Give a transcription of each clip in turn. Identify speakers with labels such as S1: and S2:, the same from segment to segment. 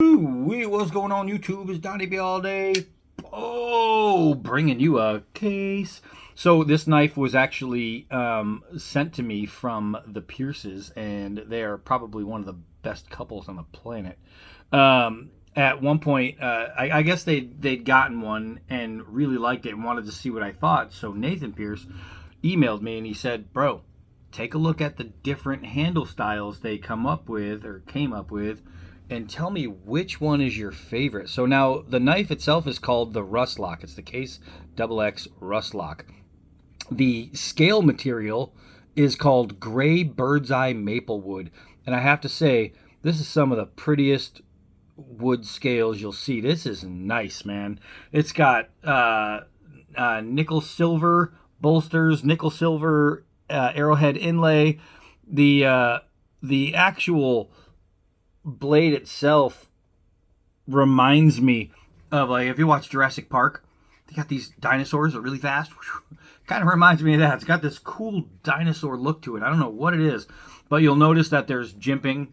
S1: What's going on YouTube? It's Donnie B all day. Oh, bringing you a case. So this knife was actually sent to me from the Pierces, and they are probably one of the best couples on the planet. At one point, I guess they'd gotten one and really liked it and wanted to see what I thought. So Nathan Pierce emailed me and he said, "Bro, take a look at the different handle styles they came up with, and tell me which one is your favorite." So now the knife itself is called the RussLock. It's the Case XX RussLock. The scale material is called gray bird's eye maple wood. And I have to say, this is some of the prettiest wood scales you'll see. This is nice, man. It's got nickel silver bolsters, nickel silver arrowhead inlay. The actual blade itself reminds me of, like, if you watch Jurassic Park, they got these dinosaurs that are really fast. Kind of reminds me of that. It's got this cool dinosaur look to it. I don't know what it is, but you'll notice that there's jimping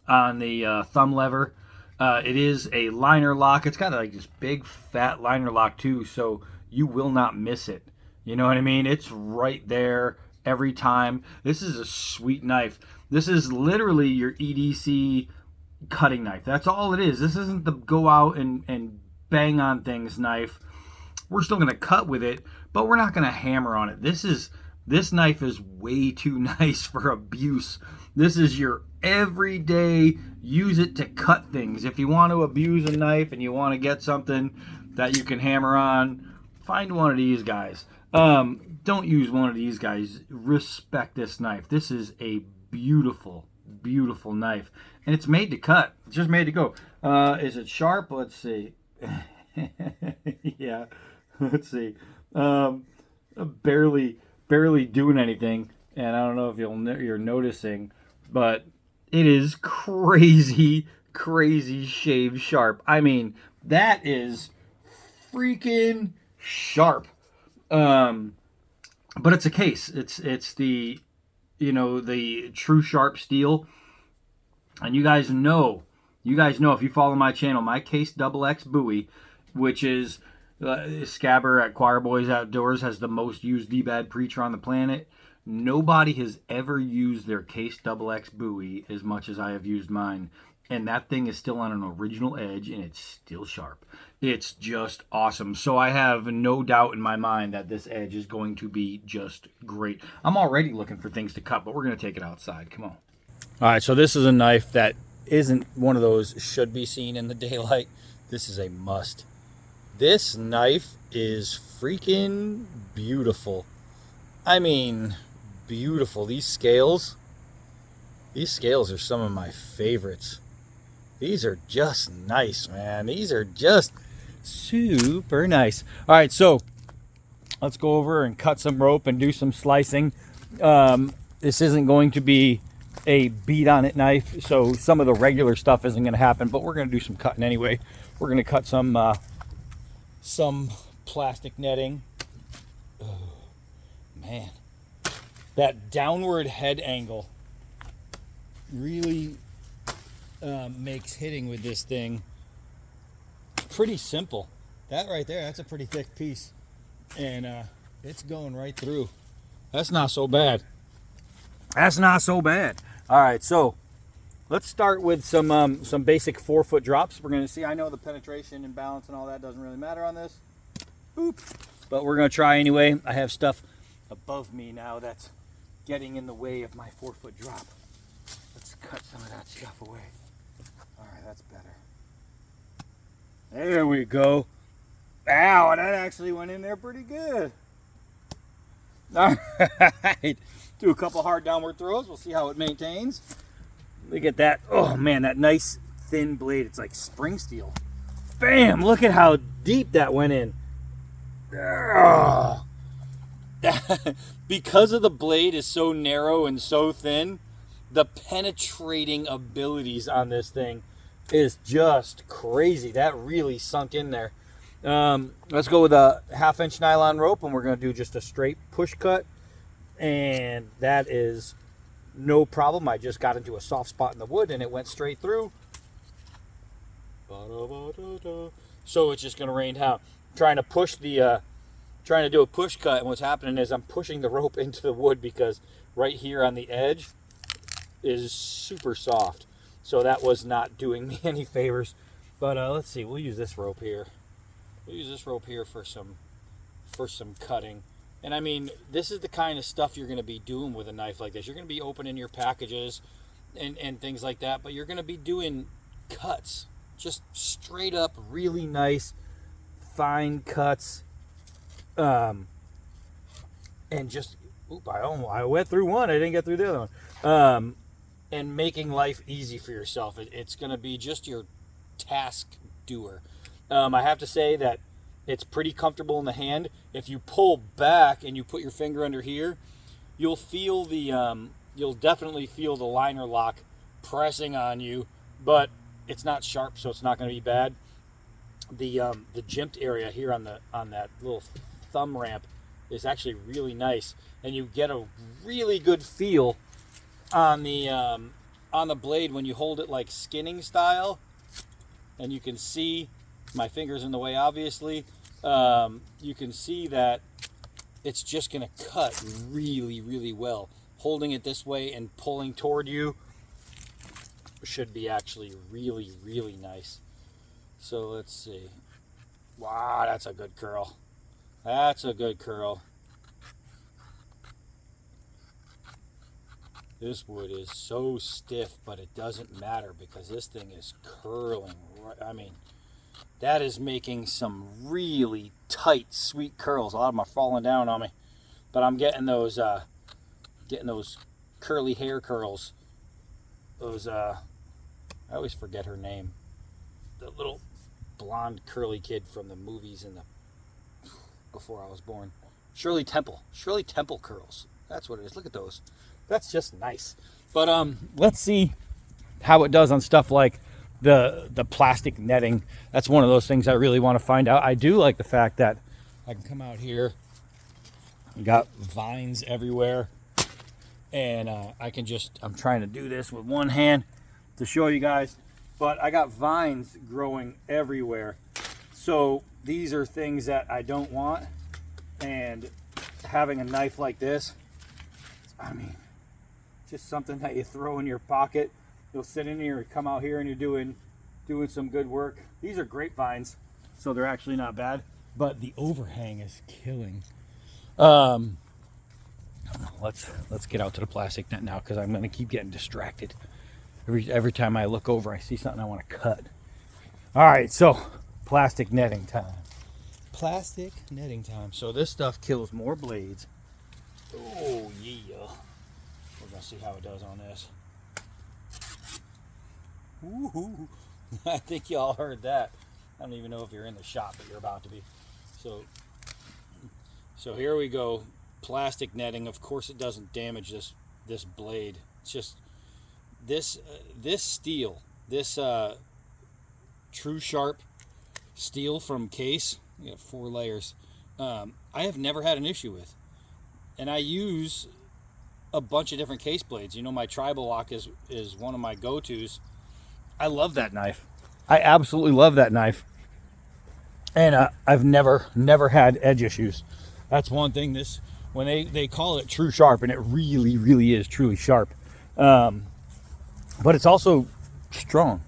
S1: on the thumb lever. It is a liner lock. It's got like this big fat liner lock too, so you will not miss it. You know what I mean? It's right there every time. This is a sweet knife. This is literally your EDC cutting knife. That's all it is. This isn't the go out and bang on things knife. We're still going to cut with it, but we're not going to hammer on it. This knife is way too nice for abuse. This is your everyday, use it to cut things. If you want to abuse a knife and you want to get something that you can hammer on, find one of these guys. Don't use one of these guys. Respect this knife. This is a beautiful, beautiful knife. And it's made to cut. It's just made to go. Is it sharp? Let's see. Yeah. Let's see. Barely doing anything. And I don't know if you're noticing, but it is crazy, crazy shave sharp. I mean, that is freaking sharp. But it's a case. It's the, the true sharp steel. And you guys know if you follow my channel, my Case XX Bowie, which is Scabber at Choir Boys Outdoors, has the most used D-Bad preacher on the planet. Nobody has ever used their Case XX Bowie as much as I have used mine. And that thing is still on an original edge, and it's still sharp. It's just awesome. So I have no doubt in my mind that this edge is going to be just great. I'm already looking for things to cut, but we're going to take it outside. Come on. All right, so this is a knife that isn't one of those should be seen in the daylight. This is a must. This knife is freaking beautiful. I mean, beautiful. These scales are some of my favorites. These are just nice, man. These are just super nice. All right, so let's go over and cut some rope and do some slicing. This isn't going to be a beat on it knife, so some of the regular stuff isn't going to happen, but we're going to do some cutting anyway. We're going to cut some plastic netting. Oh, man, that downward head angle really makes hitting with this thing pretty simple. That right there, that's a pretty thick piece, and it's going right through. That's not so bad. That's not so bad. All right, so let's start with some basic 4-foot drops. We're going to see. I know the penetration and balance and all that doesn't really matter on this. Boop. But we're going to try anyway. I have stuff above me now that's getting in the way of my 4-foot drop. Let's cut some of that stuff away. All right, that's better. There we go. Ow, that actually went in there pretty good. All right. Do a couple hard downward throws. We'll see how it maintains. Look at that. Oh, man, that nice thin blade. It's like spring steel. Bam! Look at how deep that went in. Because of the blade is so narrow and so thin, the penetrating abilities on this thing is just crazy. That really sunk in there. Let's go with a 1/2-inch nylon rope, and we're going to do just a straight push cut. And that is no problem. I just got into a soft spot in the wood and it went straight through. So it's just going to rain down. Trying to push the, trying to do a push cut, and what's happening is I'm pushing the rope into the wood because right here on the edge is super soft. So that was not doing me any favors. But let's see, we'll use this rope here. We'll use this rope here for some cutting. And I mean, this is the kind of stuff you're going to be doing with a knife like this. You're going to be opening your packages and things like that, but you're going to be doing cuts. Just straight up, really nice, fine cuts. And just, I went through one. I didn't get through the other one. And making life easy for yourself. It's going to be just your task doer. I have to say that it's pretty comfortable in the hand. If you pull back and you put your finger under here, you'll feel the, you'll definitely feel the liner lock pressing on you, but it's not sharp, so it's not going to be bad. The jimped area here on that little thumb ramp is actually really nice, and you get a really good feel on the blade when you hold it like skinning style. And you can see my fingers in the way, obviously. You can see that it's just going to cut really, really well. Holding it this way and pulling toward you should be actually really, really nice. So let's see. Wow, that's a good curl. That's a good curl. This wood is so stiff, but it doesn't matter because this thing is curling. I mean, that is making some really tight, sweet curls. A lot of them are falling down on me, but I'm getting those curly hair curls. Those I always forget her name. The little blonde curly kid from the movies in the before I was born. Shirley Temple. Shirley Temple curls. That's what it is. Look at those. That's just nice. But let's see how it does on stuff like the plastic netting. That's one of those things I really want to find out. I do like the fact that I can come out here. You got vines everywhere. And I'm trying to do this with one hand to show you guys. But I got vines growing everywhere. So these are things that I don't want. And having a knife like this, I mean, just something that you throw in your pocket. You'll sit in here and come out here and you're doing some good work. These are grapevines, so they're actually not bad, but the overhang is killing. Let's get out to the plastic net now because I'm going to keep getting distracted. Every time I look over, I see something I want to cut. All right, so plastic netting time. Plastic netting time. So this stuff kills more blades. Oh yeah. We're gonna see how it does on this. Woohoo! I think y'all heard that. I don't even know if you're in the shop, but you're about to be. So here we go. Plastic netting. Of course, it doesn't damage this blade. It's just this steel, this True Sharp steel from Case. We got 4 layers. I have never had an issue with, and I use a bunch of different case blades. You know, my Tribal Lock is one of my go-tos. I love that knife. I absolutely love that knife. And I've never had edge issues. That's one thing. When they call it True Sharp, and it really, really is truly sharp. But it's also strong.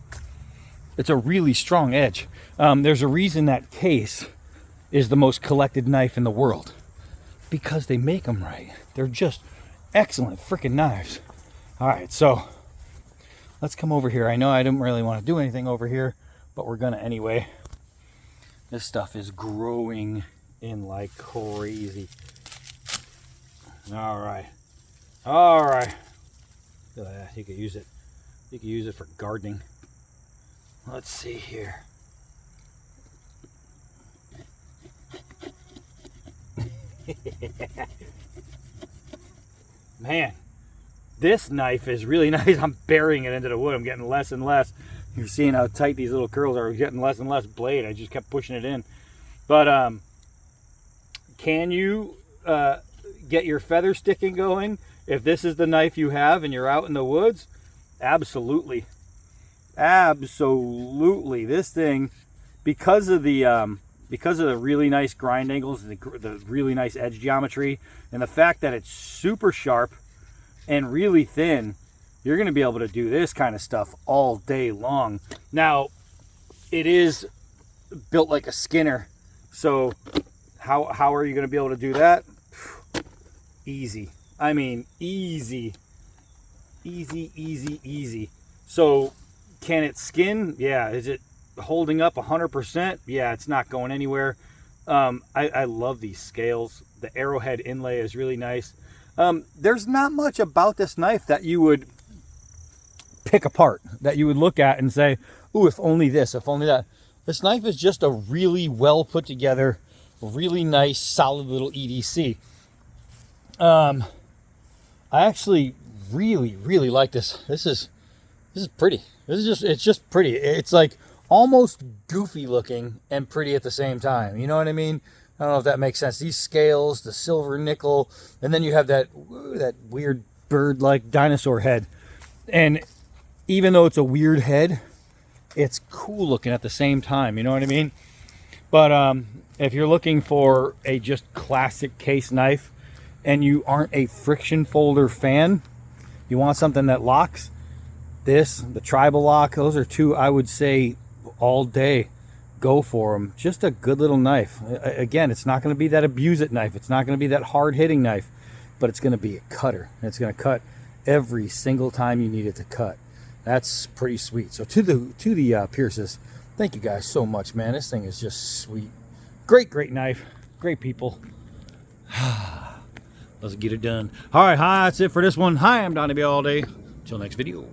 S1: It's a really strong edge. There's a reason that Case is the most collected knife in the world. Because they make them right. They're just excellent freaking knives. All right, so let's come over here. I know I didn't really want to do anything over here, but we're gonna anyway. This stuff is growing in like crazy. All right. Look at that. You could use it. You could use it for gardening. Let's see here. Man, this knife is really nice. I'm burying it into the wood. I'm getting less and less. You're seeing how tight these little curls are. Getting less and less blade. I just kept pushing it in. But can you get your feather sticking going if this is the knife you have and you're out in the woods? Absolutely. Absolutely. This thing, because of the really nice grind angles, the really nice edge geometry, and the fact that it's super sharp and really thin, you're going to be able to do this kind of stuff all day long. Now, it is built like a Skinner, so how are you going to be able to do that? Easy. I mean, easy. Easy, easy, easy. So, can it skin? Yeah. Is it holding up 100%? Yeah, it's not going anywhere. I love these scales. The arrowhead inlay is really nice. There's not much about this knife that you would pick apart, that you would look at and say, ooh, if only this, if only that. This knife is just a really well put together, really nice, solid little EDC. I actually really like this. This is pretty. It's just pretty. It's like almost goofy looking and pretty at the same time. You know what I mean? I don't know if that makes sense. These scales, the silver nickel, and then you have that weird bird-like dinosaur head. And even though it's a weird head, it's cool looking at the same time. You know what I mean? But if you're looking for a just classic case knife and you aren't a friction folder fan, you want something that locks, the tribal lock, those are two I would say all day. Go for them. Just a good little knife. Again, it's not going to be that abuse it knife. It's not going to be that hard hitting knife, but it's going to be a cutter. It's going to cut every single time you need it to cut. That's pretty sweet. So to the Pierces, thank you guys so much, man. This thing is just sweet. Great knife. Great people. Let's get it done. All right, hi, that's it for this one. Hi, I'm Donnie all day. Till next video.